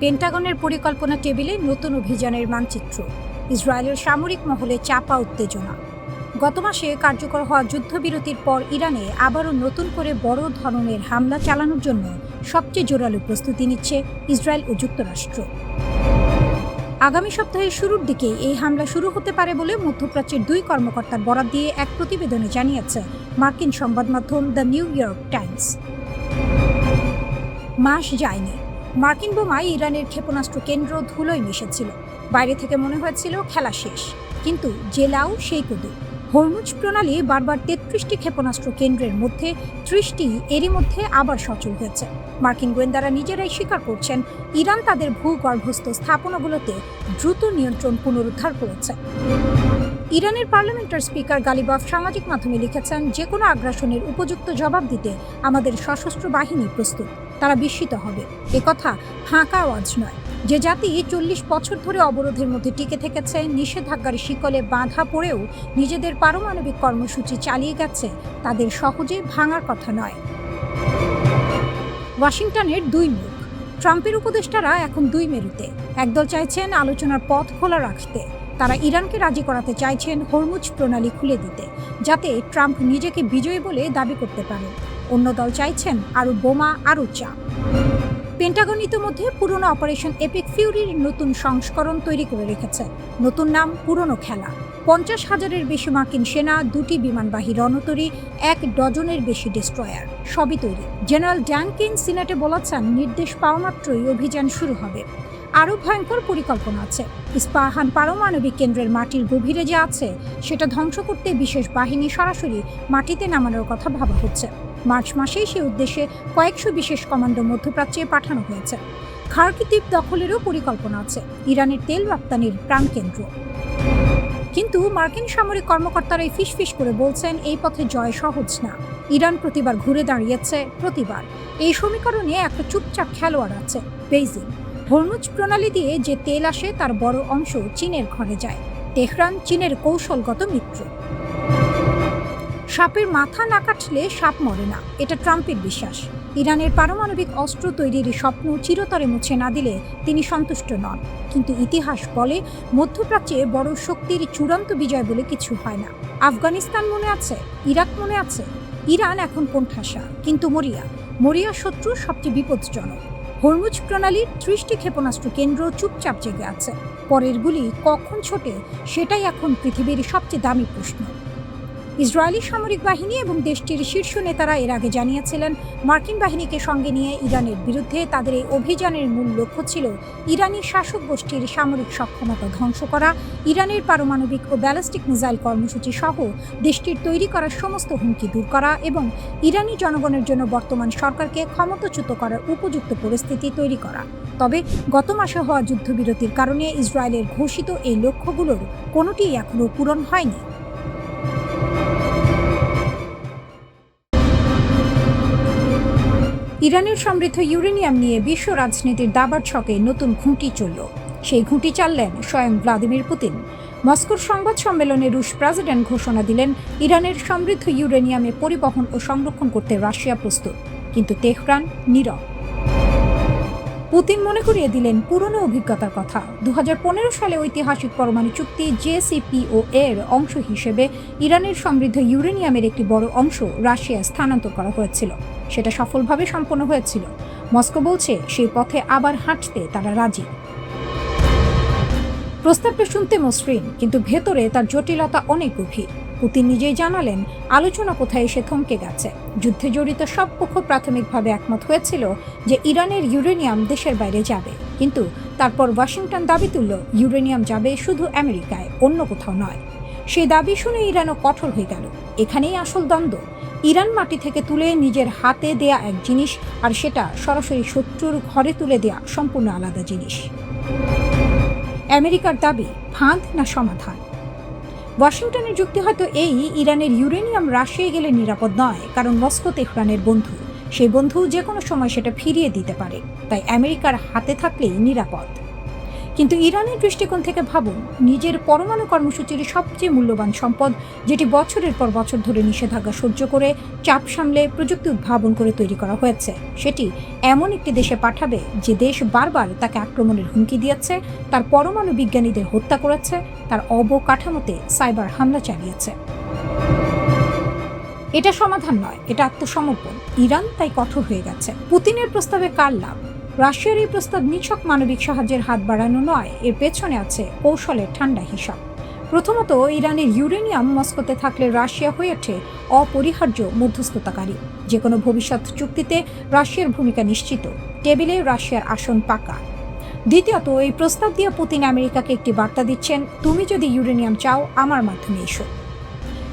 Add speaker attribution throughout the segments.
Speaker 1: পেন্টাগনের পরিকল্পনা টেবিলে নতুন অভিযানের মানচিত্র। ইসরায়েলের সামরিক মহলে চাপা উত্তেজনা। গত মাসে কার্যকর হওয়া যুদ্ধবিরতির পর ইরানে আবারও নতুন করে বড় ধরনের হামলা চালানোর জন্য সবচেয়ে জোরালো প্রস্তুতি নিচ্ছে ইসরায়েল ও যুক্তরাষ্ট্র। আগামী সপ্তাহের শুরুর দিকে এই হামলা শুরু হতে পারে বলে মধ্যপ্রাচ্যের দুই কর্মকর্তার বরাত দিয়ে এক প্রতিবেদনে জানিয়েছে মার্কিন সংবাদ মাধ্যম দ্য নিউ ইয়র্ক টাইমস। মাস যায়নি, মার্কিন বোমায় ইরানের ক্ষেপণাস্ত্র কেন্দ্র ধুলোয় মিশেছিল। বাইরে থেকে মনে হয়েছিল খেলা শেষ, কিন্তু জেলাও সেই কুদু। হরমুজ প্রণালী বারবার ৩৩টি ক্ষেপণাস্ত্র কেন্দ্রের মধ্যে ৩০টি এরই মধ্যে আবার সচল হয়েছে। মার্কিন গোয়েন্দারা নিজেরাই স্বীকার করছেন ইরান তাদের ভূগর্ভস্থ স্থাপনাগুলোতে দ্রুত নিয়ন্ত্রণ পুনরুদ্ধার করেছে। ইরানের পার্লামেন্টের স্পিকার গালিবাফ সামাজিক মাধ্যমে লিখেছেন, যে কোনো আগ্রাসনের উপযুক্ত জবাব দিতে আমাদের সশস্ত্র বাহিনী প্রস্তুত। তারা বিস্মিত হবে। একথা ফাঁকা আওয়াজ নয়। যে জাতি ৪০ বছর ধরে অবরোধের মধ্যে টিকে থেকেছে, নিষেধাজ্ঞার শিকলে বাঁধা পড়েও নিজেদের পারমাণবিক কর্মসূচি চালিয়ে গেছে, তাদের সহজে ভাঙার কথা নয়। ওয়াশিংটনের দুই মুখ। ট্রাম্পের উপদেষ্টারা এখন দুই মেরুতে। একদল চাইছেন আলোচনার পথ খোলা রাখতে। তারা ইরানকে রাজি করাতে চাইছেন হরমুজ প্রণালী খুলে দিতে, যাতে ট্রাম্প নিজেকে বিজয়ী বলে দাবি করতে পারেন। অন্য দল চাইছেন আরও বোমা, আরও চাপ। পেন্টাগন ইতিমধ্যে পুরনো অপারেশন এপিক ফিউরির নতুন সংস্করণ তৈরি করে রেখেছে। নতুন নাম, পুরনো খেলা। ৫০,০০০-এর বেশি মার্কিন সেনা, ২টি বিমানবাহী রণতরী, ১ ডজনের বেশি ডেস্ট্রয়ার, সবই তৈরি। জেনারেল ড্যান কেন সিনেটে বলেছেন, নির্দেশ পাওয়া মাত্রই অভিযান শুরু হবে। আরও ভয়ঙ্কর পরিকল্পনা আছে। ইস্পাহান পারমাণবিক কেন্দ্রের মাটির গভীরে যে আছে, সেটা ধ্বংস করতে বিশেষ বাহিনী সরাসরি মাটিতে নামানোর কথা ভাবা হচ্ছে। মার্চ মাসেই সে উদ্দেশ্যে কয়েকশো বিশেষ কমান্ডো মধ্যপ্রাচ্যে পাঠানো হয়েছে। খার্কিভ দ্বীপ দখলেরও পরিকল্পনা আছে, ইরানের তেল রপ্তানির প্রাণকেন্দ্র। কিন্তু মার্কিন সামরিক কর্মকর্তারাই ফিসফিস করে বলছেন, এই পথে জয় সহজ না। ইরান প্রতিবার ঘুরে দাঁড়িয়েছে, প্রতিবার। এই সমীকরণে একটা চুপচাপ খেলোয়াড় আছে, বেইজিং। হরমুজ প্রণালী দিয়ে যে তেল আসে তার বড় অংশ চীনের ঘরে যায়। তেহরান চীনের কৌশলগত মিত্র। সাপের মাথা না কাটলে সাপ মরে না, এটা ট্রাম্পের বিশ্বাস। ইরানের পারমাণবিক অস্ত্র তৈরির স্বপ্ন চিরতরে মুছে না দিলে তিনি সন্তুষ্ট নন। কিন্তু ইতিহাস বলে, মধ্যপ্রাচ্যে বড় শক্তির চূড়ান্ত বিজয় বলে কিছু হয় না। আফগানিস্তান মনে আছে, ইরাক মনে আছে। ইরান এখন কোণঠাসা, কিন্তু মরিয়া শত্রু সবচেয়ে বিপজ্জনক। হরমুজ প্রণালীর ৩০টি ক্ষেপণাস্ত্র কেন্দ্র চুপচাপ জেগে আছে। পরের গুলি কখন ছোটে, সেটাই এখন পৃথিবীর সবচেয়ে দামি প্রশ্ন। ইসরায়েলি সামরিক বাহিনী এবং দেশটির শীর্ষ নেতারা এর আগে জানিয়েছিলেন, মার্কিন বাহিনীকে সঙ্গে নিয়ে ইরানের বিরুদ্ধে তাদের এই অভিযানের মূল লক্ষ্য ছিল ইরানি শাসক গোষ্ঠীর সামরিক সক্ষমতা ধ্বংস করা, ইরানের পারমাণবিক ও ব্যালিস্টিক মিসাইল কর্মসূচি সহ দেশটির তৈরি করার সমস্ত হুমকি দূর করা এবং ইরানি জনগণের জন্য বর্তমান সরকারকে ক্ষমতাচ্যুত করার উপযুক্ত পরিস্থিতি তৈরি করা। তবে গত মাসে হওয়া যুদ্ধবিরতির কারণে ইসরায়েলের ঘোষিত এই লক্ষ্যগুলোর কোনোটিই এখনও পূরণ হয়নি। ইরানের সমৃদ্ধ ইউরেনিয়াম নিয়ে বিশ্ব রাজনীতির দাবার ছকে নতুন ঘুঁটি চলল। সেই ঘুঁটি চাললেন স্বয়ং ভ্লাদিমির পুতিন। মস্কোর সংবাদ সম্মেলনে রুশ প্রেসিডেন্ট ঘোষণা দিলেন, ইরানের সমৃদ্ধ ইউরেনিয়ামে পরিবহন ও সংরক্ষণ করতে রাশিয়া প্রস্তুত। কিন্তু তেহরান নীরব। পুতিন মনে করিয়ে দিলেন পুরনো অভিজ্ঞতার কথা। ২০১৫ সালে ঐতিহাসিক পরমাণু চুক্তি JCPOA এর অংশ হিসেবে ইরানের সমৃদ্ধ ইউরেনিয়ামের একটি বড় অংশ রাশিয়ায় স্থানান্তর করা হয়েছিল। সেটা সফলভাবে সম্পন্ন হয়েছিল। মস্কো বলছে, সেই পথে আবার হাঁটতে তারা রাজি। প্রস্তাবটা শুনতে মসৃণ, কিন্তু ভেতরে তার জটিলতা অনেক গভীর। পুতিন নিজেই জানালেন, আলোচনা কোথায় এসে থমকে গেছে। যুদ্ধে জড়িত সব পক্ষ প্রাথমিকভাবে একমত হয়েছিল যে ইরানের ইউরেনিয়াম দেশের বাইরে যাবে, কিন্তু তারপর ওয়াশিংটন দাবি তুলল, ইউরেনিয়াম যাবে শুধু আমেরিকায়, অন্য কোথাও নয়। সেই দাবি শুনে ইরানও কঠোর হয়ে গেল। এখানেই আসল দ্বন্দ্ব। ইরান মাটি থেকে তুলে নিজের হাতে দেয়া এক জিনিস, আর সেটা সরাসরি শত্রুর ঘরে তুলে দেয়া সম্পূর্ণ আলাদা জিনিস। আমেরিকার দাবি ফাঁদ না সমাধান? ওয়াশিংটনের যুক্তি হয়তো এই, ইরানের ইউরেনিয়াম রাশিয়ায় গেলে নিরাপদ নয়, কারণ মস্কো তেহরানের বন্ধু। সেই বন্ধু যে কোনো সময় সেটা ফিরিয়ে দিতে পারে, তাই আমেরিকার হাতে থাকলেই নিরাপদ। কিন্তু ইরানের দৃষ্টিকোণ থেকে ভাবুন, নিজের পরমাণু কর্মসূচির সবচেয়ে মূল্যবান সম্পদ, যেটি বছরের পর বছর ধরে নিষেধাজ্ঞা সহ্য করে, চাপ সামলে, প্রযুক্তি উদ্ভাবন করে তৈরি করা হয়েছে, সেটি এমন একটি দেশে পাঠাবে যে দেশ বারবার তাকে আক্রমণের হুমকি দিয়েছে, তার পরমাণু বিজ্ঞানীদের হত্যা করেছে, তার অবকাঠামোতে সাইবার হামলা চালিয়েছে। এটা সমাধান নয়, এটা আত্মসমর্পণ। ইরান তাই কঠোর হয়ে গেছে। পুতিনের প্রস্তাবে কার লাভ? রাশিয়ার এই প্রস্তাব নিছক মানবিক সাহায্যের হাত বাড়ানো নয়, এর পেছনে আছে কৌশলের ঠান্ডা হিসাব। প্রথমত, ইরানের ইউরেনিয়াম মস্কোতে থাকলে রাশিয়া হয়ে ওঠে অপরিহার্য মধ্যস্থতাকারী। যে কোনো ভবিষ্যৎ চুক্তিতে রাশিয়ার ভূমিকা নিশ্চিত, টেবিলে রাশিয়ার আসন পাকা। দ্বিতীয়ত, এই প্রস্তাব দিয়ে পুতিন আমেরিকাকে একটি বার্তা দিচ্ছেন, তুমি যদি ইউরেনিয়াম চাও, আমার মাধ্যমে এসো।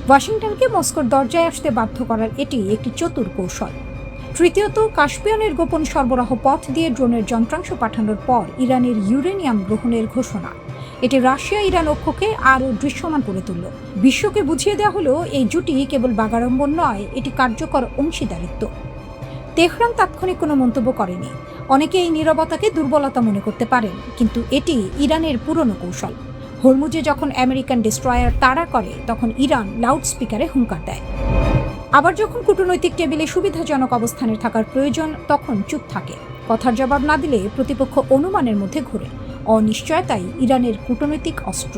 Speaker 1: ওয়াশিংটনকে মস্কোর দরজায় আসতে বাধ্য করার এটি একটি চতুর কৌশল। তৃতীয়ত, কাস্পিয়ানের গোপন সরবরাহ পথ দিয়ে ড্রোনের যন্ত্রাংশ পাঠানোর পর ইরানের ইউরেনিয়াম গ্রহণের ঘোষণা। এটি রাশিয়া ইরান ঐক্যকে আরও দৃশ্যমান করে তুলল। বিশ্বকে বুঝিয়ে দেওয়া হলো, এই জুটি কেবল বাগাড়ম্বর নয়, এটি কার্যকর অংশীদারিত্ব। তেহরান তাৎক্ষণিক কোনো মন্তব্য করেনি। অনেকে এই নীরবতাকে দুর্বলতা মনে করতে পারেন, কিন্তু এটি ইরানের পুরনো কৌশল। হরমুজে যখন আমেরিকান ডেস্ট্রয়ার তাড়া করে, তখন ইরান লাউডস্পিকারে হুঙ্কার দেয়। আবার যখন কূটনৈতিক টেবিলে সুবিধাজনক অবস্থানে থাকার প্রয়োজন, তখন চুপ থাকে। কথার জবাব না দিলে প্রতিপক্ষ অনুমানের মধ্যে ঘুরে। অনিশ্চয়তাই ইরানের কূটনৈতিক অস্ত্র।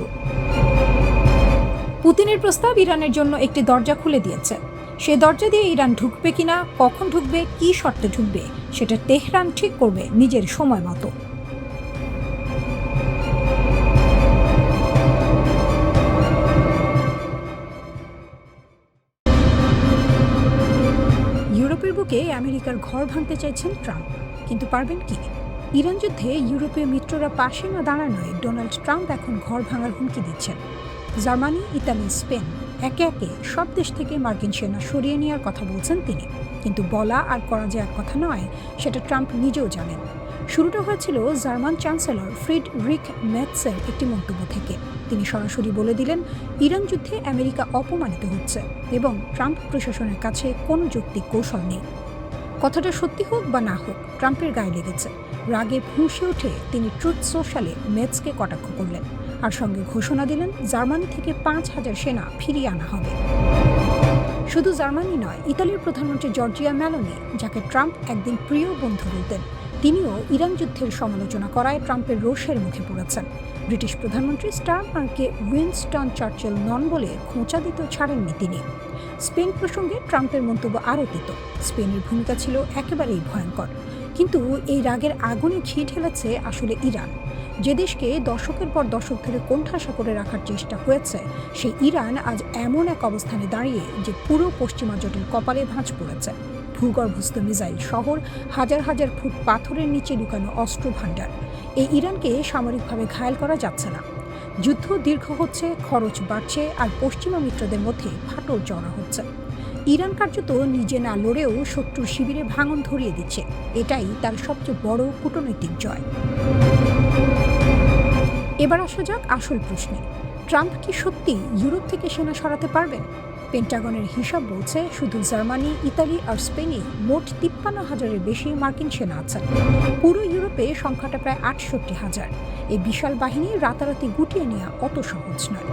Speaker 1: পুতিনের প্রস্তাব ইরানের জন্য একটি দরজা খুলে দিয়েছে। সে দরজা দিয়ে ইরান ঢুকবে কিনা, কখন ঢুকবে, কী শর্তে ঢুকবে, সেটা তেহরান ঠিক করবে নিজের সময় মতো। ইউরোপের বুকে আমেরিকার ঘর ভাঙতে চাইছেন ট্রাম্প, কিন্তু পারবেন কি? ইরান যুদ্ধে ইউরোপীয় মিত্ররা পাশে না দাঁড়ানোয় ডোনাল্ড ট্রাম্প এখন ঘর ভাঙার হুমকি দিচ্ছেন। জার্মানি, ইতালি, স্পেন একে একে সব দেশ থেকে মার্কিন সেনা সরিয়ে নেওয়ার কথা বলছেন তিনি। কিন্তু বলা আর করা যে এক কথা নয়, সেটা ট্রাম্প নিজেও জানেন। শুরুটা হয়েছিল জার্মান চ্যান্সেলর ফ্রিডরিখ মেটসের একটি মন্তব্য থেকে। তিনি সরাসরি বলে দিলেন, ইরান যুদ্ধে আমেরিকা অপমানিত হচ্ছে এবং ট্রাম্প প্রশাসনের কাছে কোনো যৌক্তিক কৌশল নেই। কথাটা সত্যি হোক বা না হোক, ট্রাম্পের গায়ে লেগেছে। রাগে ফুঁসে উঠে তিনি ট্রুথ সোশ্যালে মেটসকে কটাক্ষ করলেন, আর সঙ্গে ঘোষণা দিলেন জার্মানি থেকে 5,000 সেনা ফিরিয়ে আনা হবে। শুধু জার্মানি নয়, ইতালির প্রধানমন্ত্রী জর্জিয়া মেলোনি, যাকে ট্রাম্প একদিন প্রিয় বন্ধু বলতেন, তিনিও ইরান যুদ্ধের সমালোচনা করায় ট্রাম্পের রোষের মুখে পড়েছেন। ব্রিটিশ প্রধানমন্ত্রী স্টারমারকে উইনস্টন চার্চিল নন বলে খোঁচা দিতেও ছাড়েননি তিনি। স্পেন প্রসঙ্গে ট্রাম্পের মন্তব্য আরও দিত। স্পেনের ভূমিকা ছিল একেবারেই ভয়ঙ্কর। কিন্তু এই রাগের আগুনে ঘি ঢেলেছে আসলে ইরান। যে দেশকে দশকের পর দশক ধরে কোণঠাসা করে রাখার চেষ্টা হয়েছে, সেই ইরান আজ এমন এক অবস্থানে দাঁড়িয়ে যে পুরো পশ্চিমা জোটের কপালে ভাঁজ পড়েছে। ভূগর্ভস্থ মিসাইল শহর, হাজার হাজার ফুট পাথরের নিচে লুকানো অস্ত্র ভাণ্ডার। এই ইরানকে সামরিকভাবে ঘায়েল করা যাচ্ছে না। যুদ্ধ দীর্ঘ হচ্ছে, খরচ বাড়ছে, আর পশ্চিমা মিত্রদের মধ্যে ফাটল চড়া হচ্ছে। ইরান কার্যত নিজে না লড়েও শত্রুর শিবিরে ভাঙন ধরিয়ে দিচ্ছে। এটাই তার সবচেয়ে বড় কূটনৈতিক জয়। এবার আসা যাক আসল প্রশ্নে, ট্রাম্প কি সত্যি ইউরোপ থেকে সেনা সরাতে পারবেন? পেন্টাগনের হিসাব বলছে, শুধু জার্মানি, ইতালি আর স্পেনে মোট 53,000-এর বেশি মার্কিন সেনা আছেন। পুরো ইউরোপে সংখ্যাটা প্রায় 68,000। এই বিশাল বাহিনী রাতারাতি গুটিয়ে নেওয়া অত সহজ নয়।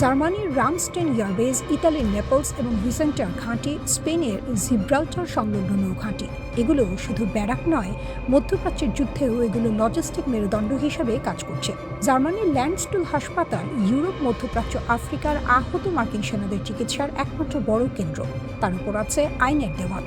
Speaker 1: জার্মানির রামস্টেন এয়ারবেজ, ইতালির নেপলস এবং ভিসেন্টার ঘাঁটি, স্পেনের জিব্রাল্টার সংলগ্ন নৌঘাঁটি, এগুলো শুধু ব্যারাক নয়, মধ্যপ্রাচ্যের যুদ্ধেও এগুলো লজিস্টিক মেরুদণ্ড হিসেবে কাজ করছে। জার্মানির ল্যান্ডস্টুল হাসপাতাল ইউরোপ, মধ্যপ্রাচ্য, আফ্রিকার আহত মার্কিন সেনাদের চিকিৎসার একমাত্র বড় কেন্দ্র। তার উপর আছে আইনের দেওয়াল।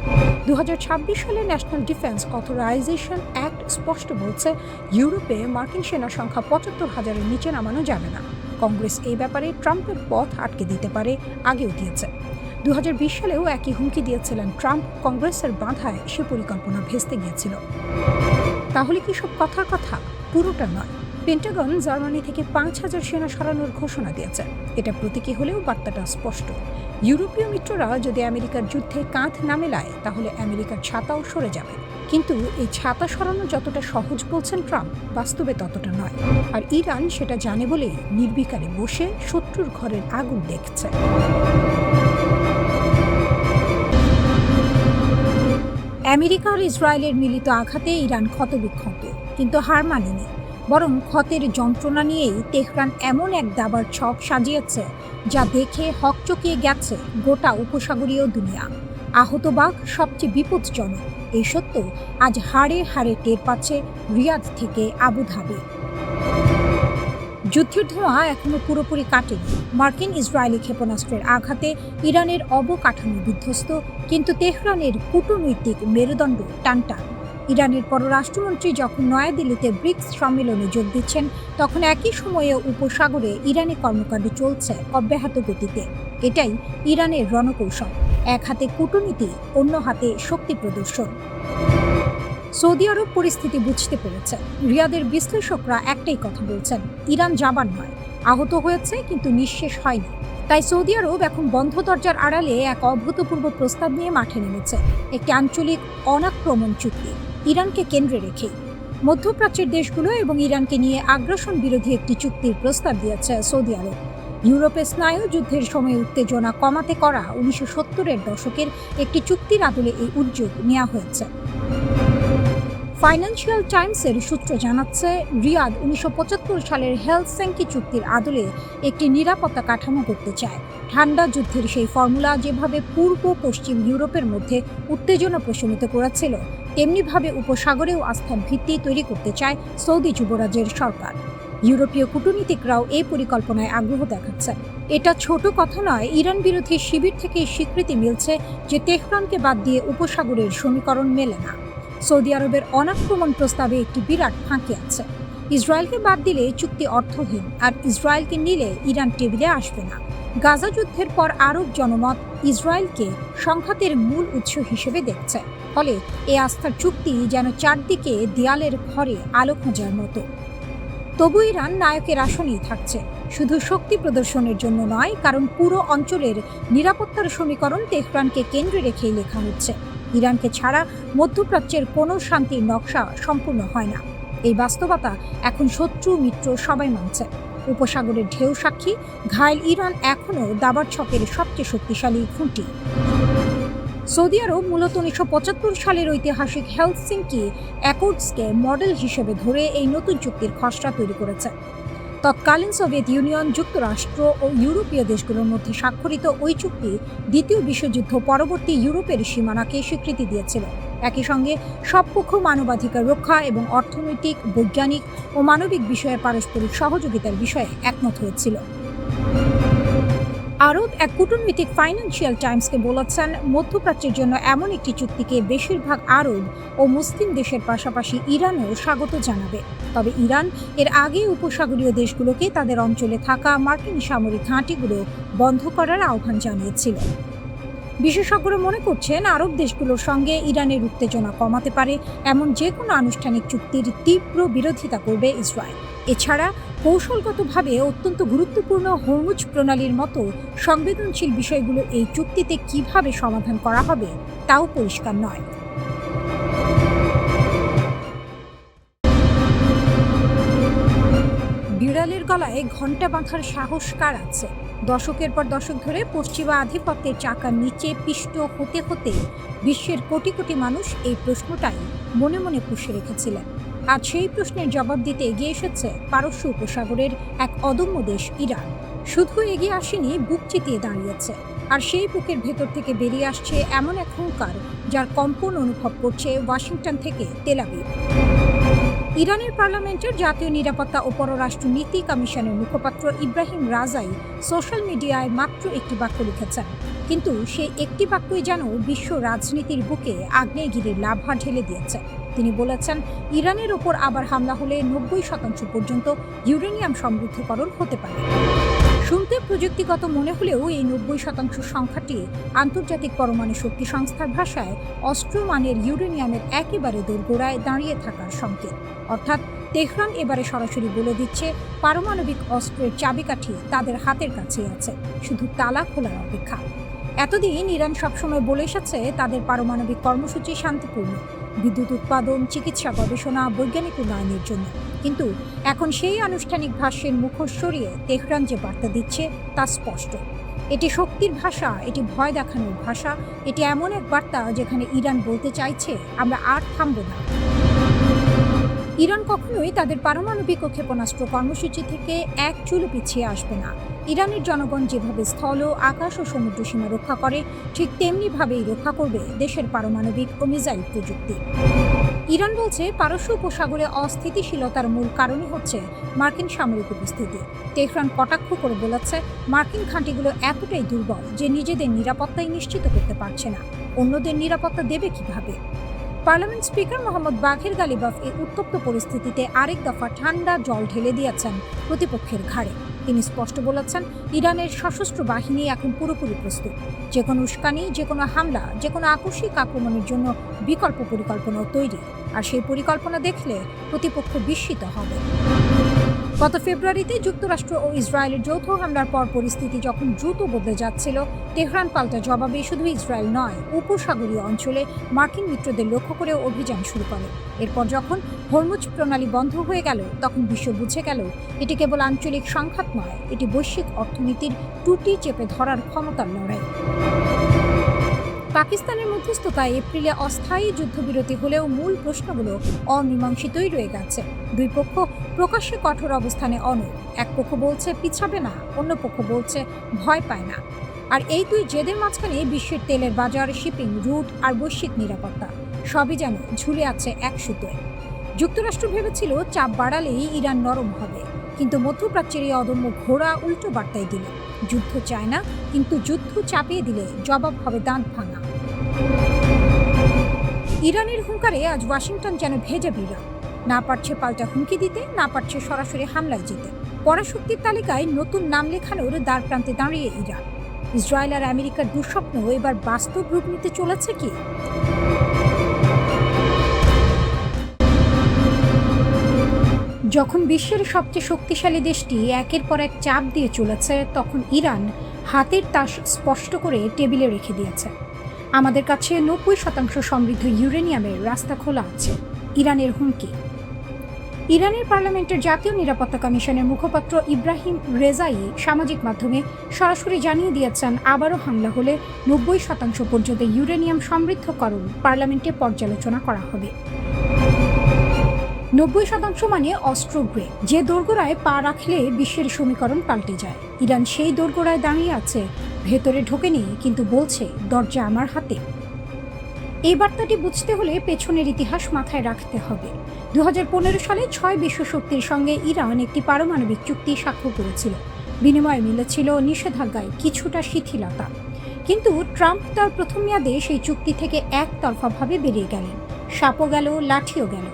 Speaker 1: 2026 সালে ন্যাশনাল ডিফেন্স অথরাইজেশন অ্যাক্ট স্পষ্ট বলছে, ইউরোপে মার্কিন সেনা সংখ্যা 75,000-এর নিচে নামানো যাবে না। কংগ্রেস এই ব্যাপারে ট্রাম্পের পথ আটকে দিতে পারে, আগেও দিয়েছে। 2020 সালেও একই হুমকি দিয়েছিলেন ট্রাম্প। কংগ্রেসের বাধায় সে পরিকল্পনা ভেস্তে গিয়েছিল। তাহলে কি সব কথার কথা? পুরোটা নয়। পেন্টাগন জার্মানি থেকে 5,000 সেনা সরানোর ঘোষণা দিয়েছে। এটা প্রতীকী হলেও বার্তাটা স্পষ্ট। ইউরোপীয় মিত্ররা যদি আমেরিকার যুদ্ধে কাঁধ না মেলায়, তাহলে আমেরিকার ছাতাও সরে যাবে। কিন্তু এই ছাতা সরানো যতটা সহজ বলছেন ট্রাম্প, বাস্তবে ততটা নয়। আর ইরান সেটা জানে বলেই নির্বিকারে বসে শত্রুর ঘরের আগুন দেখছে। আমেরিকা আর ইসরায়েলের মিলিত আঘাতে ইরান ক্ষতবিক্ষত, কিন্তু হার মানেনি। বরং ক্ষতের যন্ত্রণা নিয়েই তেহরান এমন এক দাবার ছক সাজিয়েছে যা দেখে হকচকিয়ে গেছে গোটা উপসাগরীয় দুনিয়া। আহত বাঘ সবচেয়ে বিপজ্জনক, এই সত্য আজ হাড়ে হাড়ে টের পাচ্ছে রিয়াদ থেকে আবুধাবি। যুদ্ধের ধোঁয়া এখনো পুরোপুরি কাটেনি। মার্কিন ইসরায়েলি ক্ষেপণাস্ত্রের আঘাতে ইরানের অবকাঠামো বিধ্বস্ত, কিন্তু তেহরানের কূটনৈতিক মেরুদণ্ড টানটান। ইরানের পররাষ্ট্রমন্ত্রী যখন নয়াদিল্লিতে ব্রিক্স সম্মেলনে যোগ দিচ্ছেন, তখন একই সময়ে উপসাগরে ইরানি কর্মকাণ্ড চলছে অব্যাহত গতিতে। এটাই ইরানের রণকৌশল, এক হাতে কূটনীতি, অন্য হাতে শক্তি প্রদর্শন। সৌদি আরব পরিস্থিতি বুঝতে পেরেছে। রিয়াদের বিশ্লেষকরা একটাই কথা বলছেন, ইরান জাবান নয়, আহত হয়েছে কিন্তু নিঃশেষ হয়নি। তাই সৌদি আরব এখন বন্ধ দরজার আড়ালে এক অভূতপূর্ব প্রস্তাব নিয়ে মাঠে নেমেছে, একটি আঞ্চলিক অনাক্রমণ চুক্তি, ইরানকে কেন্দ্রে রেখেই। মধ্যপ্রাচ্যের দেশগুলো এবং ইরানকে নিয়ে আগ্রাসন বিরোধী একটি চুক্তির প্রস্তাব দিয়েছে সৌদি আরব। ইউরোপের স্নায়ু যুদ্ধের সময় উত্তেজনা কমাতে করা 1970-এর দশকের একটি চুক্তির আদলে এই উদ্যোগ নেওয়া হয়েছে। ফাইন্যান্সিয়াল টাইমসের সূত্র জানাচ্ছে, রিয়াদ 1975 সালের হেলসিঙ্কি চুক্তির আদলে একটি নিরাপত্তা কাঠামো করতে চায়। ঠান্ডা যুদ্ধের সেই ফর্মুলা যেভাবে পূর্ব পশ্চিম ইউরোপের মধ্যে উত্তেজনা প্রশমিত করেছিল, তেমনিভাবে উপসাগরেও আস্থার ভিত্তি তৈরি করতে চায় সৌদি যুবরাজের সরকার। ইউরোপীয় কূটনীতিকরাও এই পরিকল্পনায় আগ্রহ দেখাচ্ছেন। এটা ছোট কথা নয়, ইরান বিরোধী শিবির থেকে স্বীকৃতি মিলছে যে তেহরানকে বাদ দিয়ে উপসাগরের সমীকরণ মেলে না। সৌদি আরবের অনাক্রমণ প্রস্তাবে একটি বিরাট ফাঁকি আছে। ইসরায়েলকে বাদ দিলে চুক্তি অর্থহীন, আর ইসরায়েলকে নিলে ইরান টেবিলে আসবে না। গাজা যুদ্ধের পর আরব জনমত ইসরায়েলকে সংঘাতের মূল উৎস হিসেবে দেখছে। ফলে এই আস্থার চুক্তি যেন চারদিকে দেয়ালের ঘরে আলো খোঁজার মতো। তবু ইরান নায়কের আসনেই থাকছে, শুধু শক্তি প্রদর্শনের জন্য নয়, কারণ পুরো অঞ্চলের নিরাপত্তার সমীকরণ তেহরানকে কেন্দ্রে রেখেই লেখা হচ্ছে। ইরানকে ছাড়া মধ্যপ্রাচ্যের কোনো শান্তির নকশা সম্পূর্ণ হয় না। এই বাস্তবতা এখন শত্রু মিত্র সবাই মানছে। উপসাগরের ঢেউ সাক্ষী, ঘায়েল ইরান এখনও দাবার ছকের সবচেয়ে শক্তিশালী খুঁটি। সৌদি আরব মূলত 1975 সালের ঐতিহাসিক হেলসিঙ্কি অ্যাকর্ডসকে মডেল হিসেবে ধরে এই নতুন চুক্তির খসড়া তৈরি করেছে। তৎকালীন সোভিয়েত ইউনিয়ন, যুক্তরাষ্ট্র ও ইউরোপীয় দেশগুলোর মধ্যে স্বাক্ষরিত ওই চুক্তি দ্বিতীয় বিশ্বযুদ্ধ পরবর্তী ইউরোপের সীমানাকে স্বীকৃতি দিয়েছিল। একই সঙ্গে সব পক্ষ মানবাধিকার রক্ষা এবং অর্থনৈতিক, বৈজ্ঞানিক ও মানবিক বিষয়ে পারস্পরিক সহযোগিতার বিষয়ে একমত হয়েছিল। আরব এক কূটনৈতিক ফাইন্যান্সিয়াল টাইমসকে বলেছেন, মধ্যপ্রাচ্যের জন্য এমন একটি চুক্তিকে বেশিরভাগ আরব ও মুসলিম দেশের পাশাপাশি ইরানও স্বাগত জানাবে। তবে ইরান এর আগে উপসাগরীয় দেশগুলোকে তাদের অঞ্চলে থাকা মার্কিন সামরিক ঘাঁটিগুলো বন্ধ করার আহ্বান জানিয়েছিল। বিশেষজ্ঞরা মনে করছেন, আরব দেশগুলোর সঙ্গে ইরানের উত্তেজনা কমাতে পারে এমন যে কোনো আনুষ্ঠানিক চুক্তির তীব্র বিরোধিতা করবে ইসরায়েল। এছাড়া কৌশলগতভাবে অত্যন্ত গুরুত্বপূর্ণ হরমুজ প্রণালীর মতো সংবেদনশীল বিষয়গুলো এই চুক্তিতে কিভাবে সমাধান করা হবে তাও পরিষ্কার নয়। বিড়ালের গলায় ঘণ্টা বাঁধার সাহস কার আছে? দশকের পর দশক ধরে পশ্চিমা আধিপত্যের চাকার নিচে পিষ্ট হতে হতে বিশ্বের কোটি কোটি মানুষ এই প্রশ্নটাই মনে মনে পুষে রেখেছিলেন। আজ সেই প্রশ্নের জবাব দিতে এগিয়ে এসেছে পারস্য উপসাগরের এক অদম্য দেশ ইরান। শুধু এগিয়ে আসেনি, বুক চিতিয়ে দাঁড়িয়েছে। আর সেই বুকের ভেতর থেকে বেরিয়ে আসছে এমন এক হুঙ্কার, যার কম্পন অনুভব করছে ওয়াশিংটন থেকে তেল আবিব। ইরানের পার্লামেন্টের জাতীয় নিরাপত্তা ও পররাষ্ট্র নীতি কমিশনের মুখপাত্র ইব্রাহিম রাজাই সোশ্যাল মিডিয়ায় মাত্র একটি বাক্য লিখেছেন, কিন্তু সেই একটি বাক্যই যেন বিশ্ব রাজনীতির বুকে আগ্নেয়গিরির লাভা ঢেলে দিয়েছে। তিনি বলেছেন, ইরানের ওপর আবার হামলা হলে 90% পর্যন্ত ইউরেনিয়াম সমৃদ্ধকরণ হতে পারে। শুনতে প্রযুক্তিগত মনে হলেও এই 90% সংখ্যাটি আন্তর্জাতিক পরমাণু শক্তি সংস্থার ভাষায় অস্ত্রমানের ইউরেনিয়ামের একেবারে দোরগোড়ায় দাঁড়িয়ে থাকার সংকেত। অর্থাৎ তেহরান এবারে সরাসরি বলে দিচ্ছে, পারমাণবিক অস্ত্রের চাবিকাঠি তাদের হাতের কাছেই আছে, শুধু তালা খোলার অপেক্ষা। এতদিন ইরান সবসময় বলে এসেছে তাদের পারমাণবিক কর্মসূচি শান্তিপূর্ণ, বিদ্যুৎ উৎপাদন, চিকিৎসা গবেষণা, বৈজ্ঞানিক উন্নয়নের জন্য। কিন্তু এখন সেই আনুষ্ঠানিক ভাষ্যের মুখোশ সরিয়ে তেহরান যে বার্তা দিচ্ছে তা স্পষ্ট। এটি শক্তির ভাষা, এটি ভয় দেখানোর ভাষা, এটি এমন এক বার্তা যেখানে ইরান বলতে চাইছে, আমরা আর থামব না। ইরান কখনোই তাদের পারমাণবিক ও ক্ষেপণাস্ত্র কর্মসূচি থেকে এক চুলো পিছিয়ে আসবে না। ইরানের জনগণ যেভাবে স্থল, আকাশ ও সমুদ্র সীমা রক্ষা করে, ঠিক তেমনিভাবেই রক্ষা করবে দেশের পারমাণবিক ও মিসাইল প্রযুক্তি। ইরান বলছে, পারস্য উপসাগরে অস্থিতিশীলতার মূল কারণই হচ্ছে মার্কিন সামরিক উপস্থিতি। তেহরান কটাক্ষ করে বলেছে, মার্কিন ঘাঁটিগুলো এতটাই দুর্বল যে নিজেদের নিরাপত্তাই নিশ্চিত করতে পারছে না, অন্যদের নিরাপত্তা দেবে কিভাবে? পার্লামেন্ট স্পিকার মোহাম্মদ বাঘের গালিবাফ এই উত্তপ্ত পরিস্থিতিতে আরেক দফা ঠান্ডা জল ঢেলে দিয়েছেন প্রতিপক্ষের ঘাড়ে। তিনি স্পষ্ট বলেছেন, ইরানের সশস্ত্র বাহিনী এখন পুরোপুরি প্রস্তুত। যে কোনো উস্কানি, যে কোনো হামলা, যে কোনো আকস্মিক আক্রমণের জন্য বিকল্প পরিকল্পনাও তৈরি। আর সেই পরিকল্পনা দেখলে প্রতিপক্ষ বিস্মিত হবে। গত ফেব্রুয়ারিতে যুক্তরাষ্ট্র ও ইসরায়েলের যৌথ হামলার পর পরিস্থিতি যখন দ্রুত বদলে যাচ্ছিল, তেহরান পাল্টা জবাবে শুধু ইসরায়েল নয়, উপসাগরীয় অঞ্চলে মার্কিন মিত্রদের লক্ষ্য করে অভিযান শুরু করে। এরপর যখন হরমুজ প্রণালী বন্ধ হয়ে গেল, তখন বিশ্ব বুঝে গেল এটি কেবল আঞ্চলিক সংঘাত নয়, এটি বৈশ্বিক অর্থনীতির টুটি চেপে ধরার ক্ষমতার লড়াই। পাকিস্তানের মধ্যস্থতায় এপ্রিলে অস্থায়ী যুদ্ধবিরতি হলেও মূল প্রশ্নগুলো অমীমাংসিতই রয়ে গেছে। দুই পক্ষ প্রকাশ্যে কঠোর অবস্থানে অনড়। এক পক্ষ বলছে পিছাবে না, অন্য পক্ষ বলছে ভয় পায় না। আর এই দুই জেদের মাঝখানে বিশ্বের তেলের বাজার, শিপিং রুট আর বৈশ্বিক নিরাপত্তা সবই যেন ঝুলে আছে এক সুতোয়। যুক্তরাষ্ট্র ভেবেছিল চাপ বাড়ালেই ইরান নরম হবে, কিন্তু মধ্যপ্রাচ্যের এই অদম্য ঘোড়া উল্টো বার্তায় দিল, যুদ্ধ চায় না, কিন্তু যুদ্ধ চাপিয়ে দিলে জবাব হবে দাঁত ভাঙা। ইরানের হুঙ্কারে আজ ওয়াশিংটন যেন ভেজা বিড়াল, না পারছে পাল্টা হুমকি দিতে, না পারছে সরাসরি হামলায় যেতে। পরাশক্তির তালিকায় নতুন নাম লেখানোর দ্বারপ্রান্তে দাঁড়িয়ে ইরান। ইসরায়েল আর আমেরিকার দুঃস্বপ্ন এবার বাস্তব রূপ নিতে চলেছে কি? যখন বিশ্বের সবচেয়ে শক্তিশালী দেশটি একের পর এক চাপ দিয়ে চলেছে, তখন ইরান হাতের তাস স্পষ্ট করে টেবিলে রেখে দিয়েছে। আমাদের কাছে 90% সমৃদ্ধ ইউরেনিয়ামের রাস্তা খোলা আছে, ইরানের হুমকি। ইরানের পার্লামেন্টের জাতীয় নিরাপত্তা কমিশনের মুখপাত্র ইব্রাহিম রেজাই সামাজিক মাধ্যমে সরাসরি জানিয়ে দিয়েছেন, আবারও হামলা হলে 90% পর্যন্ত ইউরেনিয়াম সমৃদ্ধকরণ পার্লামেন্টে পর্যালোচনা করা হবে। 90% মানে অস্ত্র গ্রেড, যে দোরগোড়ায় পা রাখলে বিশ্বের সমীকরণ পাল্টে যায়। ইরান সেই দোরগোড়ায় দাঁড়িয়ে আছে, ভেতরে ঢোকেনি, কিন্তু বলছে দরজা আমার হাতে। এই বার্তাটি বুঝতে হলে পেছনের ইতিহাস মাথায় রাখতে হবে। 2015 সালে 6 বিশ্বশক্তির সঙ্গে ইরান একটি পারমাণবিক চুক্তি স্বাক্ষর করেছিল। বিনিময়ে মিলেছিল নিষেধাজ্ঞায় কিছুটা শিথিলতা। কিন্তু ট্রাম্প তার প্রথম মেয়াদে সেই চুক্তি থেকে একতরফাভাবে বেরিয়ে গেলেন। সাপও গেল, লাঠিও গেল।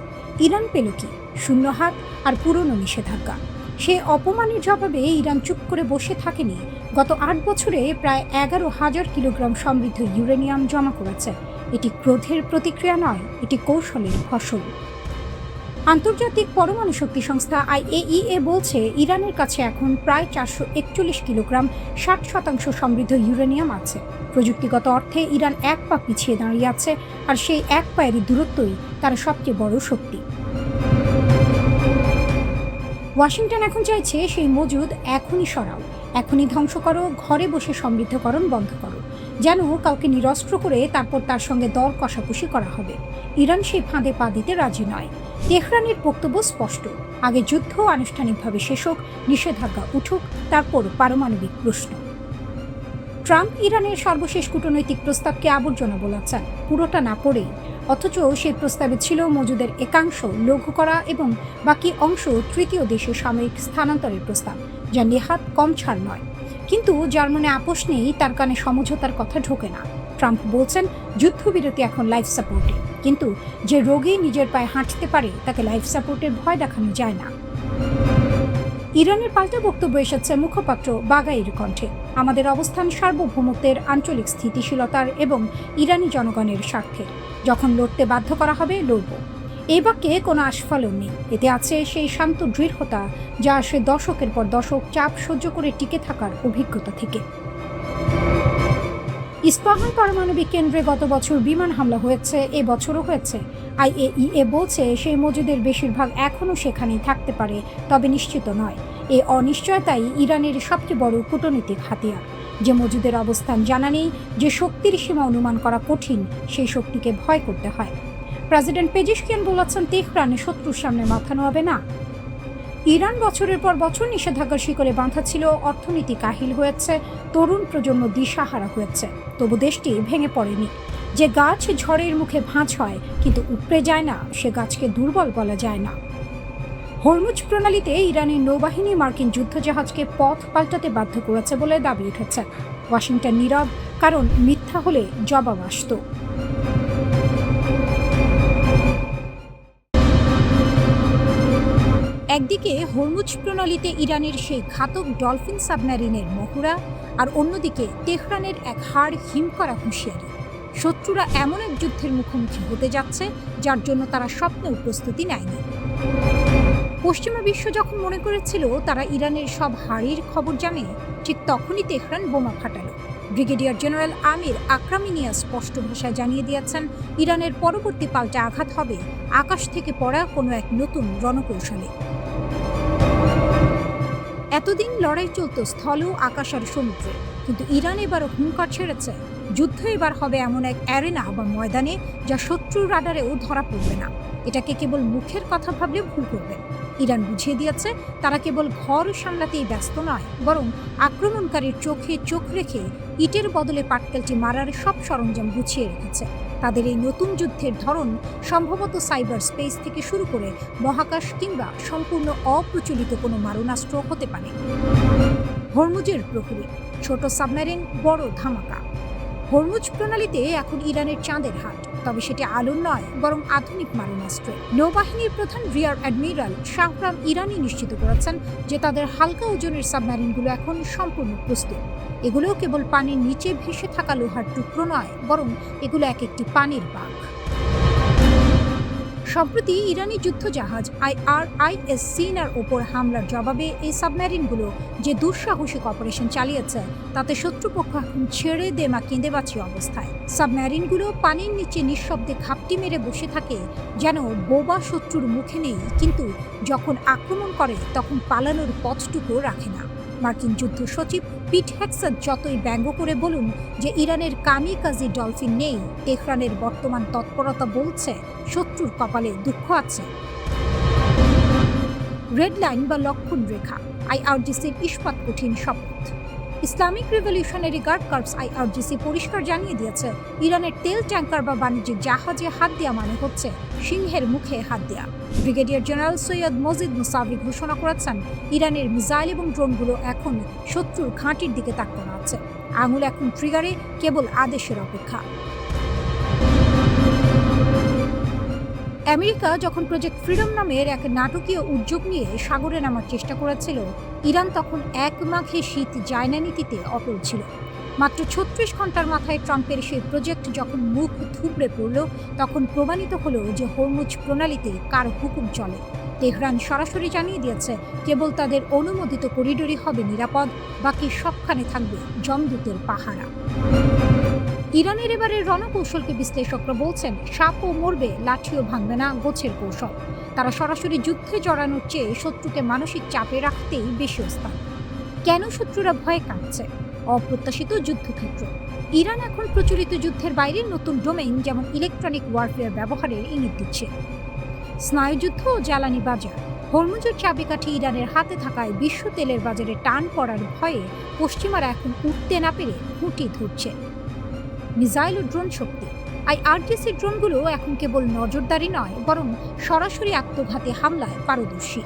Speaker 1: ইরান পেল কি? শূন্য হাত আর পুরনো নিষেধাজ্ঞা। সে অপমানের জবাবে ইরান চুপ করে বসে থাকেনি। গত 8 বছরে প্রায় 11,000 কিলোগ্রাম সমৃদ্ধ ইউরেনিয়াম জমা করেছে। এটি ক্রোধের প্রতিক্রিয়া নয়, এটি কৌশলের ফসল। আন্তর্জাতিক পরমাণু শক্তি সংস্থা IAEA বলছে, ইরানের কাছে এখন প্রায় 441 কিলোগ্রাম 60% সমৃদ্ধ ইউরেনিয়াম আছে। প্রযুক্তিগত অর্থে ইরান এক পা পিছিয়ে দাঁড়িয়ে আছে, আর সেই এক পায়েরই দূরত্বই তার সবচেয়ে বড় শক্তি। ওয়াশিংটন এখন চাইছে সেই মজুদ এখনই সরাও, এখনই ধ্বংস করো, ঘরে বসে সমৃদ্ধকরণ বন্ধ করো, যেন কাউকে নিরস্ত্র করে তারপর তার সঙ্গে দর কষাকষি করা হবে। ইরান সেই ফাঁদে পা দিতে রাজি নয়। তেহরানের বক্তব্য স্পষ্ট, আগে যুদ্ধ আনুষ্ঠানিকভাবে শেষ হোক, নিষেধাজ্ঞা উঠুক, তারপর পারমাণবিক প্রশ্ন। ট্রাম্প ইরানের সর্বশেষ কূটনৈতিক প্রস্তাবকে আবর্জনা বলেছেন, পুরোটা না পড়েই। অথচ সেই প্রস্তাবে ছিল মজুদের একাংশ লঘু করা এবং বাকি অংশ তৃতীয় দেশে সাময়িক স্থানান্তরের প্রস্তাব, যা নেহাত কম ছাড় নয়। কিন্তু যার মনে আপোষ নেই, তার কানে সমঝোতার কথা ঢোকে না। ট্রাম্প বলছেন, যুদ্ধবিরতি এখন লাইফ সাপোর্টে, কিন্তু যে রোগী নিজের পায়ে হাঁটতে পারে তাকে লাইফ সাপোর্টের ভয় দেখানো যায় না। ইরানের পাল্টা বক্তব্য এসেছে মুখপাত্র বাগাইর কণ্ঠে, আমাদের অবস্থান সার্বভৌমত্বের, আঞ্চলিক স্থিতিশীলতার এবং ইরানি জনগণের স্বার্থে। যখন লড়তে বাধ্য করা হবে, লড়ব। এই বাক্যে কোনো আস্ফালন নেই, এতে আছে সেই শান্ত দৃঢ়তা যা আসে দশকের পর দশক চাপ সহ্য করে টিকে থাকার অভিজ্ঞতা থেকে। ইস্পাহান পারমাণবিক কেন্দ্রে গত বছর বিমান হামলা হয়েছে, এবছরও হয়েছে। IAEA বলছে, সেই মজুদের বেশিরভাগ এখনও সেখানেই থাকতে পারে, তবে নিশ্চিত নয়। এই অনিশ্চয়তাই ইরানের সবচেয়ে বড় কূটনৈতিক হাতিয়ার। যে মজুদের অবস্থান জানা নেই, যে শক্তির সীমা অনুমান করা কঠিন, সেই শক্তিকে ভয় করতে হয়। প্রেসিডেন্ট পেজিশকিয়ান বলেছেন তেহরানে শত্রুর সামনে মাথা নোয়াবে না। ইরান বছরের পর বছর নিষেধাজ্ঞার শিকলে বাঁধা ছিল, অর্থনীতি কাহিল হয়েছে, তরুণ প্রজন্ম দিশাহারা হয়েছে, তবু দেশটি ভেঙে পড়েনি। যে গাছ ঝড়ের মুখে ভাঁজ হয় কিন্তু উপড়ে যায় না, সে গাছকে দুর্বল বলা যায় না। হরমুজ প্রণালীতে ইরানের নৌবাহিনী মার্কিন যুদ্ধজাহাজকে পথ পাল্টাতে বাধ্য করেছে বলে দাবি উঠেছে। ওয়াশিংটন নীরব, কারণ মিথ্যা হলে জবাব আসত। একদিকে হরমুজ প্রণালীতে ইরানের সেই ঘাতক ডলফিন সাবমেরিনের মহড়া, আর অন্যদিকে তেহরানের এক হাড় হিম করা হুঁশিয়ারি। শত্রুরা এমন এক যুদ্ধের মুখোমুখি হতে যাচ্ছে যার জন্য তারা স্বপ্নেও প্রস্তুতি নেয়নি। পশ্চিমা বিশ্ব যখন মনে করেছিল তারা ইরানের সব হাড়ির খবর জানে, ঠিক তখনই তেহরান বোমা ফাটালো। ব্রিগেডিয়ার জেনারেল আমির আকরামিনিয়া স্পষ্ট ভাষায় জানিয়ে দিয়েছেন, ইরানের পরবর্তী পাল্টা আঘাত হবে আকাশ থেকে পড়া কোনো এক নতুন রণকৌশলে। এতদিন লড়াই চলত স্থল, আকাশ আর সমুদ্রে, কিন্তু ইরান এবারও হুঙ্কার ছেড়েছে। যুদ্ধ এবার হবে এমন এক অ্যারেনা বা ময়দানে যা শত্রুর রাডারেও ধরা পড়বে না। এটাকে কেবল মুখের কথা ভাবলে ভুল করবে। ইরান বুঝিয়ে দিয়েছে তারা কেবল ঘর সামলাতেই ব্যস্ত নয়, বরং আক্রমণকারীর চোখে চোখ রেখে ইটের বদলে পাটকেলটি মারার সব সরঞ্জাম গুছিয়ে রেখেছে। তাদের এই নতুন যুদ্ধের ধরন সম্ভবত সাইবার স্পেস থেকে শুরু করে মহাকাশ কিংবা সম্পূর্ণ অপ্রচলিত কোনো মারণাস্ত্র হতে পারে। হরমুজের প্রহরী, ছোট সাবমেরিন, বড় ধামাকা। হরমুজ প্রণালীতে এখন ইরানের চাঁদের হাট, তবে সেটি আলোর নয় বরং আধুনিক মারণাস্ত্র। নৌবাহিনীর প্রধান রিয়ার অ্যাডমিরাল শাহরাম ইরানি নিশ্চিত করেছেন যে তাদের হালকা ওজনের সাবমেরিনগুলো এখন সম্পূর্ণ প্রস্তুত। এগুলো কেবল পানির নিচে ভেসে থাকা লোহার টুকরো নয়, বরং এগুলো এক একটি পানির বাঘ। সম্প্রতি ইরানি যুদ্ধজাহাজ IRIS সিনার ওপর হামলার জবাবে এই সাবমেরিনগুলো যে দুঃসাহসিক অপারেশন চালিয়েছে তাতে শত্রুপক্ষ এখন ছেড়ে দেমা কেঁদে বাঁচি অবস্থায়। সাবমেরিনগুলো পানির নিচে নিঃশব্দে ঘাপটি মেরে বসে থাকে, যেন বোবা শত্রুর মুখে নেই, কিন্তু যখন আক্রমণ করে তখন পালানোর পথটুকু রাখে না। মার্কিন যুদ্ধ সচিব পিট হেক্সাট যতই ব্যঙ্গ করে বলুন যে ইরানের কামিকাজি ডলফিন নেই, তেহরানের বর্তমান তৎপরতা বলছে শত্রুর কপালে দুঃখ আছে। রেড লাইন বা লক্ষণ রেখা, IRGCর ইস্পাত কঠিন শপথ। Islamic revolutionary guard corps IRGC পরিষ্কার জানিয়ে দিয়েছে, ইরানের তেল ট্যাঙ্কার বা বাণিজ্যিক জাহাজে হাত দেওয়া মানে হচ্ছে সিংহের মুখে হাত দেওয়া। Brigadier general Syed Majid Musavi ঘোষণা করেছেন, ইরানের মিসাইল এবং ড্রোনগুলো এখন শত্রুর ঘাঁটির দিকে তাকানো আছে। আঙুল এখন ট্রিগারে, কেবল আদেশের অপেক্ষা। আমেরিকা যখন প্রজেক্ট ফ্রিডম নামের এক নাটকীয় উদ্যোগ নিয়ে সাগরে নামার চেষ্টা করেছিল, ইরান তখন এক মাঘে শীত যায় না নীতিতে অটল ছিল। মাত্র 36 ঘন্টার মাথায় ট্রাম্পের সেই প্রজেক্ট যখন মুখ থুবড়ে পড়ল, তখন প্রমাণিত হলো যে হরমুজ প্রণালীতে কার হুকুম চলে। তেহরান সরাসরি জানিয়ে দিয়েছে কেবল তাদের অনুমোদিত করিডোরই হবে নিরাপদ, বাকি সবখানে থাকবে যমদূতের পাহারা। ইরানের এবারের রণকৌশলকে বিশ্লেষকরা বলছেন, সাপও মরবে, লাঠিও ভাঙবে না, গোছের কৌশল। তারা সরাসরি যুদ্ধে জড়ানোর চেয়ে শত্রুকে মানসিক চাপে রাখতেই বেশি ওস্তাদ। কেন শত্রুরা ভয়ে কাঁপছে? অপ্রত্যাশিত যুদ্ধক্ষেত্র। ইরান এখন প্রচলিত যুদ্ধের বাইরে নতুন ডোমেইন যেমন ইলেকট্রনিক ওয়ারফেয়ার ব্যবহারের ইঙ্গিত দিচ্ছে। স্নায়ুযুদ্ধ ও জ্বালানি বাজার। হরমুজের চাবিকাঠি ইরানের হাতে থাকায় বিশ্ব তেলের বাজারে টান পড়ার ভয়ে পশ্চিমারা এখন উঠতে না পেরে খুঁটি ধরছে। মিসাইল ও ড্রোন শক্তি। IRGC ড্রোনগুলো এখন কেবল নজরদারি নয়, বরং সরাসরি আত্মঘাতী হামলায় পারদর্শী।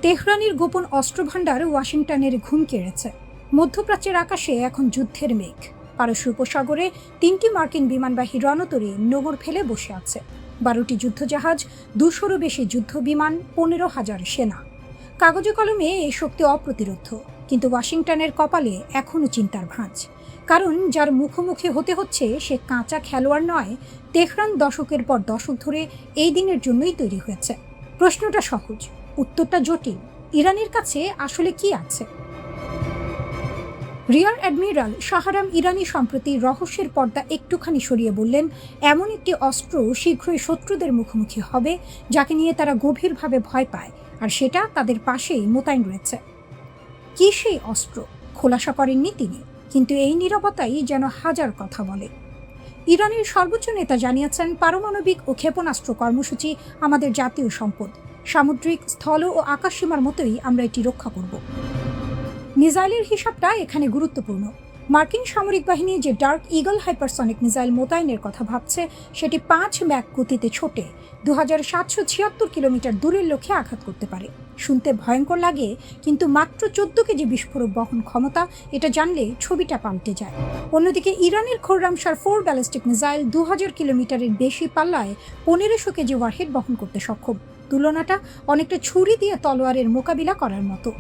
Speaker 1: তেহরানের গোপন অস্ত্রভাণ্ডার ওয়াশিংটনের ঘুম কেড়েছে। মধ্যপ্রাচ্যের আকাশে এখন যুদ্ধের মেঘ। পারস্য উপসাগরে 3টি মার্কিন বিমানবাহী রণতরী নোঙর ফেলে বসে আছে। 12টি যুদ্ধজাহাজ, 200-রও বেশি যুদ্ধ বিমান, 15,000 সেনা। কাগজে কলমে এই শক্তি অপ্রতিরোধ্য, কিন্তু ওয়াশিংটনের কপালে এখনও চিন্তার ভাঁজ। কারণ যার মুখোমুখি হতে হচ্ছে সে কাঁচা খেলোয়াড় নয়। তেহরান দশকের পর দশক ধরে এই দিনের জন্যই তৈরি হয়েছে। প্রশ্নটা সহজ, উত্তরটা জটিল। ইরানের কাছে আসলে কি আছে? রিয়ার অ্যাডমিরাল শাহরাম ইরানি সম্প্রতি রহস্যের পর্দা একটুখানি সরিয়ে বললেন, এমন একটি অস্ত্র শীঘ্রই শত্রুদের মুখোমুখি হবে যাকে নিয়ে তারা গভীরভাবে ভয় পায়, আর সেটা তাদের পাশেই মোতায়েন রয়েছে। কি সেই অস্ত্র? খোলাসা করেননি তিনি, কিন্তু এই নীরবতাই যেন হাজার কথা বলে। ইরানের সর্বোচ্চ নেতা জানিয়েছেন, পারমাণবিক ও ক্ষেপণাস্ত্র কর্মসূচি আমাদের জাতীয় সম্পদ। সামুদ্রিক, স্থল ও আকাশসীমার মতোই আমরা এটি রক্ষা করব। মিসাইলের হিসাবটা এখানে গুরুত্বপূর্ণ। মার্কিন সামরিক বাহিনী যে ডার্ক ইগল হাইপারসনিক মিসাইল মোতায়েনের কথা ভাবছে, সেটি 5 ম্যাক গতিতে ছোটে 2776 কিলোমিটার দূরের লক্ষ্যে আঘাত করতে পারে। শুনতে ভয়ঙ্কর লাগে, কিন্তু মাত্র 14 কেজি বিস্ফোরক বহন ক্ষমতা, এটা জানলে ছবিটা পাল্টে যায়। অন্যদিকে ইরানের খোররামশার 4 ব্যালিস্টিক মিসাইল 2000 কিলোমিটারের বেশি পাল্লায় 1500 কেজি ওয়ারহেড বহন করতে সক্ষম। তুলনাটা অনেকটা ছুরি দিয়ে তলোয়ারের মোকাবিলা করার মতো।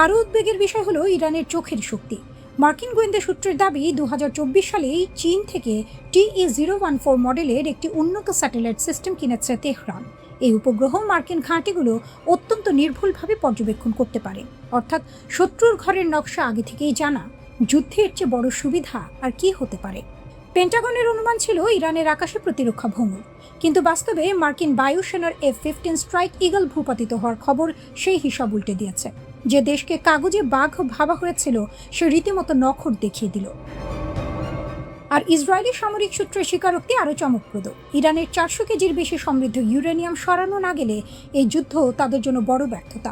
Speaker 1: আরও উদ্বেগের বিষয় হলো ইরানের চোখের শক্তি। মার্কিন গোয়েন্দা সূত্রের দাবি, 2024 সালেই চীন থেকে TE-014 মডেলের একটি উন্নত স্যাটেলাইট সিস্টেম কিনেছে তেহরান। এই উপগ্রহ মার্কিন ঘাঁটিগুলো অত্যন্ত নির্ভুলভাবে পর্যবেক্ষণ করতে পারে, অর্থাৎ শত্রুর ঘরের নকশা আগে থেকেই জানা। যুদ্ধের চেয়ে বড় সুবিধা আর কি হতে পারে? পেন্টাগনের অনুমান ছিল ইরানের আকাশে প্রতিরক্ষা ভঙ্গুর, কিন্তু বাস্তবে মার্কিন বায়ুসেনার F-15 স্ট্রাইক ইগল ভূপাতিত হওয়ার খবর সেই হিসাব উল্টে দিয়েছে। যে দেশকে কাগজে বাঘ ভাবা হয়েছিল, সে রীতিমতো নখর দেখিয়ে দিল। আর ইসরায়েলি সামরিক সূত্রের স্বীকারোক্তি আরও চমকপ্রদ। ইরানের 400 কেজির বেশি সমৃদ্ধ ইউরেনিয়াম সরানো না গেলে এই যুদ্ধ তাদের জন্য বড় ব্যর্থতা।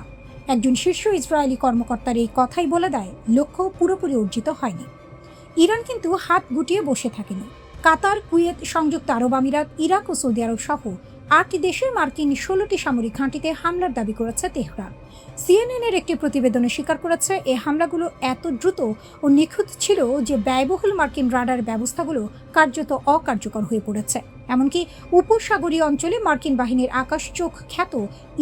Speaker 1: একজন শীর্ষ ইসরায়েলি কর্মকর্তার এই কথাই বলে দেয়, লক্ষ্য পুরোপুরি অর্জিত হয়নি। ইরান কিন্তু হাত গুটিয়ে বসে থাকেনি। কাতার, কুয়েত, সংযুক্ত আরব আমিরাত, ইরাক ও সৌদি আরব সহ 8 দেশে মার্কিন 16টি সামরিক ঘাঁটিতে হামলার দাবি করেছে তেহরান। CNN-এর একটি প্রতিবেদনে স্বীকার করেছে, এই হামলাগুলো এত দ্রুত ও নিখুঁত ছিল যে ব্যয়বহুল মার্কিন রাডার ব্যবস্থাগুলো কার্যত অকার্যকর হয়ে পড়েছে। এমনকি উপসাগরীয় অঞ্চলে মার্কিন বাহিনীর আকাশ চোখ খ্যাত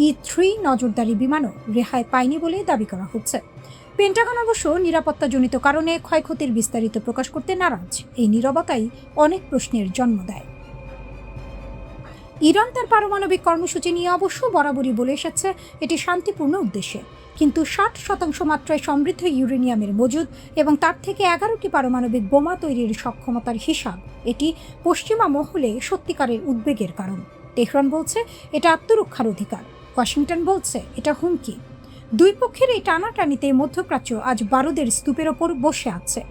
Speaker 1: E-3 নজরদারি বিমানও রেহাই পায়নি বলে দাবি করা হচ্ছে। পেন্টাগন অবশ্য নিরাপত্তাজনিত কারণে ক্ষয়ক্ষতির বিস্তারিত প্রকাশ করতে নারাজ। এই নীরবতাই অনেক প্রশ্নের জন্ম দেয়। ইরান তার পারমাণবিক কর্মসূচি নিয়ে অবশ্য বরাবরই বলে এসেছে এটি শান্তিপূর্ণ উদ্দেশ্যে, কিন্তু 60% মাত্রায় সমৃদ্ধ ইউরেনিয়ামের মজুদ এবং তার থেকে 11টি পারমাণবিক বোমা তৈরির সক্ষমতার হিসাব, এটি পশ্চিমা মহলে সত্যিকারের উদ্বেগের কারণ। তেহরান বলছে এটা আত্মরক্ষার অধিকার, ওয়াশিংটন বলছে এটা হুমকি। দুই পক্ষের এই টানাটানিতে মধ্যপ্রাচ্য আজ বারুদের স্তূপের ওপর বসে আছে।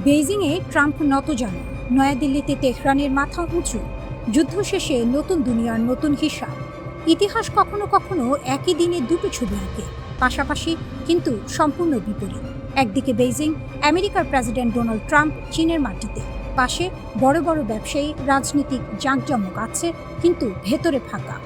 Speaker 1: বেইজিংয়ে ট্রাম্প নতজানু, নয়াদিল্লিতে তেহরানের মাথা উঁচু। যুদ্ধ শেষে নতুন দুনিয়ার নতুন হিসাব। ইতিহাস কখনো কখনো একই দিনে দুটো ছবি আঁকে, পাশাপাশি কিন্তু সম্পূর্ণ বিপরীত। একদিকে বেইজিং, আমেরিকার প্রেসিডেন্ট ডোনাল্ড ট্রাম্প চীনের মাটিতে, পাশে বড় বড় ব্যবসায়ী, রাজনীতিক জাঁকজমক আছে, কিন্তু ভেতরে ফাঁকা।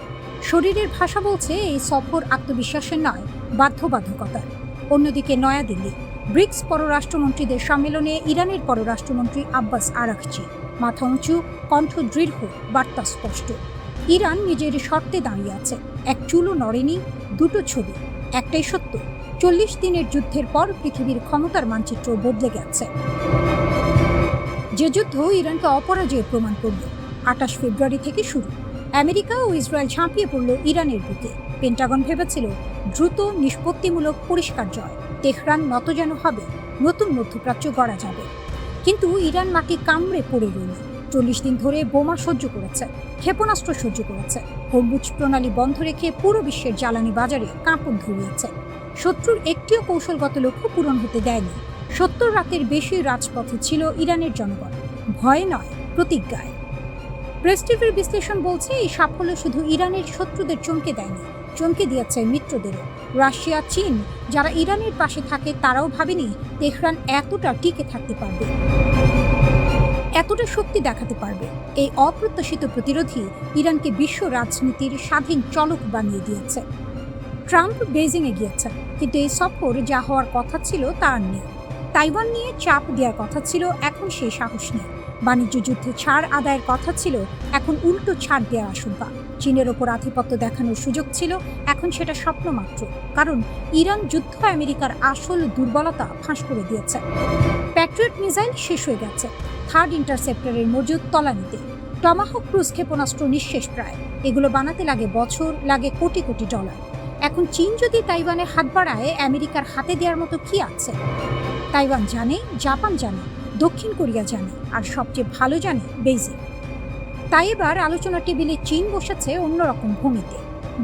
Speaker 1: শরীরের ভাষা বলছে এই সফর আত্মবিশ্বাসের নয়, বাধ্যবাধকতার। অন্যদিকে নয়াদিল্লি, ব্রিক্স পররাষ্ট্রমন্ত্রীদের সম্মেলনে ইরানের পররাষ্ট্রমন্ত্রী আব্বাস আরাকচি, মাথা উঁচু, কণ্ঠ দৃঢ়, বার্তা স্পষ্ট। ইরান নিজের শর্তে দাঁড়িয়ে আছে, এক চুলও নড়েনি। দুটো ছবি, একটাই সত্য, 40 দিনের যুদ্ধের পর পৃথিবীর ক্ষমতার মানচিত্র বদলে গেছে। যে যুদ্ধ ইরানকে অপরাজয় প্রমাণ করল, 28 ফেব্রুয়ারি থেকে শুরু। আমেরিকা ও ইসরায়েল ঝাঁপিয়ে পড়ল ইরানের বুকে। পেন্টাগন ভেবেছিল দ্রুত, নিষ্পত্তিমূলক, পরিষ্কার জয়। তেহরান নতজানু হবে, নতুন মধ্যপ্রাচ্য গড়া যাবে। কিন্তু ইরান মাটি কামড়ে পড়ে রইল। 40 দিন ধরে বোমা সহ্য করেছে, ক্ষেপণাস্ত্র সহ্য করেছে, হরমুজ প্রণালী বন্ধ রেখে পুরো বিশ্বের জ্বালানি বাজারে কাঁপন ধরিয়েছে। শত্রুর একটিও কৌশলগত লক্ষ্য পূরণ হতে দেয়নি। 70 রাতের বেশি রাজপথে ছিল ইরানের জনগণ, ভয়ে নয়, প্রতিজ্ঞায়। প্রেস টিভির বিশ্লেষণ বলছে, এই সাফল্য শুধু ইরানের শত্রুদের চমকে দেয়নি, চমকে দিয়েছে মিত্রদেরও। রাশিয়া, চীন, যারা ইরানের পাশে থাকে, তারাও ভাবেনি তেহরান এতটা টিকে থাকতে পারবে, এতটা শক্তি দেখাতে পারবে। এই অপ্রত্যাশিত প্রতিরোধী ইরানকে বিশ্ব রাজনীতির স্বাধীন চলক বানিয়ে দিয়েছে। ট্রাম্প বেইজিংয়ে গিয়েছেন, কিন্তু এই সফর যা হওয়ার কথা ছিল তা আর নেই। তাইওয়ান নিয়ে চাপ দেওয়ার কথা ছিল, এখন সেই সাহস নেই। বাণিজ্য যুদ্ধে ছাড় আদায়ের কথা ছিল, এখন উল্টো ছাড় দেওয়ার আশঙ্কা। চীনের ওপর আধিপত্য দেখানোর সুযোগ ছিল, এখন সেটা স্বপ্ন মাত্র। কারণ ইরান যুদ্ধ আমেরিকার আসল দুর্বলতা ফাঁস করে দিয়েছে। প্যাট্রিয়ট মিসাইল শেষ হয়ে গেছে, থার্ড ইন্টারসেপ্টরের মজুদ তলানিতে। টমাহক ক্রুজ ক্ষেপণাস্ত্র নিঃশেষ প্রায়। এগুলো বানাতে লাগে বছর, লাগে কোটি কোটি ডলার। এখন চীন যদি তাইওয়ানে হাত বাড়ায়, আমেরিকার হাতে দেওয়ার মতো কি আছে? তাইওয়ান জানে, জাপান জানে, দক্ষিণ কোরিয়া জানে, আর সবচেয়ে ভালো জানে বেইজিং। তাই এবার আলোচনা টেবিলে চীন বসেছে অন্যরকম ভূমিতে।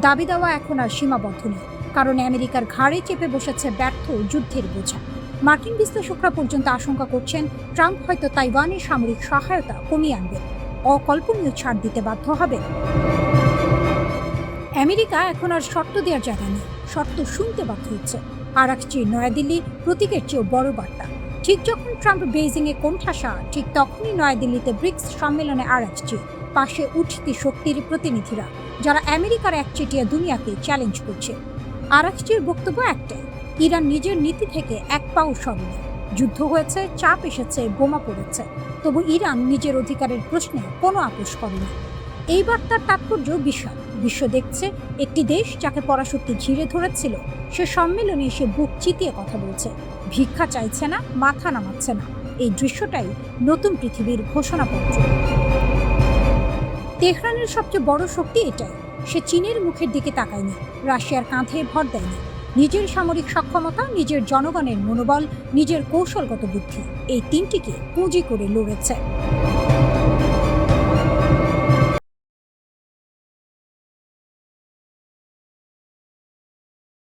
Speaker 1: দাবি দেওয়া এখন আর সীমাবদ্ধ নেই, কারণ আমেরিকার ঘাড়ে চেপে বসেছে ব্যর্থ যুদ্ধের বোঝা। মার্কিন বিশ্লেষকরা পর্যন্ত আশঙ্কা করছেন ট্রাম্প হয়তো তাইওয়ানের সামরিক সহায়তা কমিয়ে আনবেন, অকল্পনীয় ছাড় দিতে বাধ্য হবে। আমেরিকা এখন আর শর্ত দেওয়ার জায়গা নেই, শর্ত শুনতে বাধ্য হচ্ছে। আরাকচি নয়াদিল্লি প্রতীকের চেয়েও বড় বার্তা। ঠিক যখন ট্রাম্প বেইজিংয়ে কোণঠাসা, ঠিক তখনই নয়াদিল্লিতে ব্রিক্স সম্মেলনে আরাকচি, পাশে উঠতি শক্তির প্রতিনিধিরা, যারা আমেরিকার একচেটিয়া দুনিয়াকে চ্যালেঞ্জ করছে। আরাকচির বক্তব্য একটাই, ইরান নিজের নীতি থেকে এক পাও সরেনি। যুদ্ধ হয়েছে, চাপ এসেছে, বোমা পড়েছে, তবু ইরান নিজের অধিকারের প্রশ্নে কোনো আপোষ করেনি। এই বার্তার তাৎপর্য বিশাল। বিশ্ব দেখছে একটি দেশ যাকে পরাশক্তি ঘিরে ধরেছিল, সে সম্মেলনে এসে বুক চিতিয়ে কথা বলছে, ভিক্ষা চাইছে না, মাথা নামাচ্ছে না। এই দৃশ্যটাই নতুন পৃথিবীর ঘোষণাপত্র। তেহরানের সবচেয়ে বড় শক্তি এটাই, সে চীনের মুখের দিকে তাকায়নি, রাশিয়ার কাঁধে ভর দেয়নি। নিজের সামরিক সক্ষমতা, নিজের জনগণের মনোবল, নিজের কৌশলগত বুদ্ধি, এই তিনটিকে পুঁজি করে লড়েছে।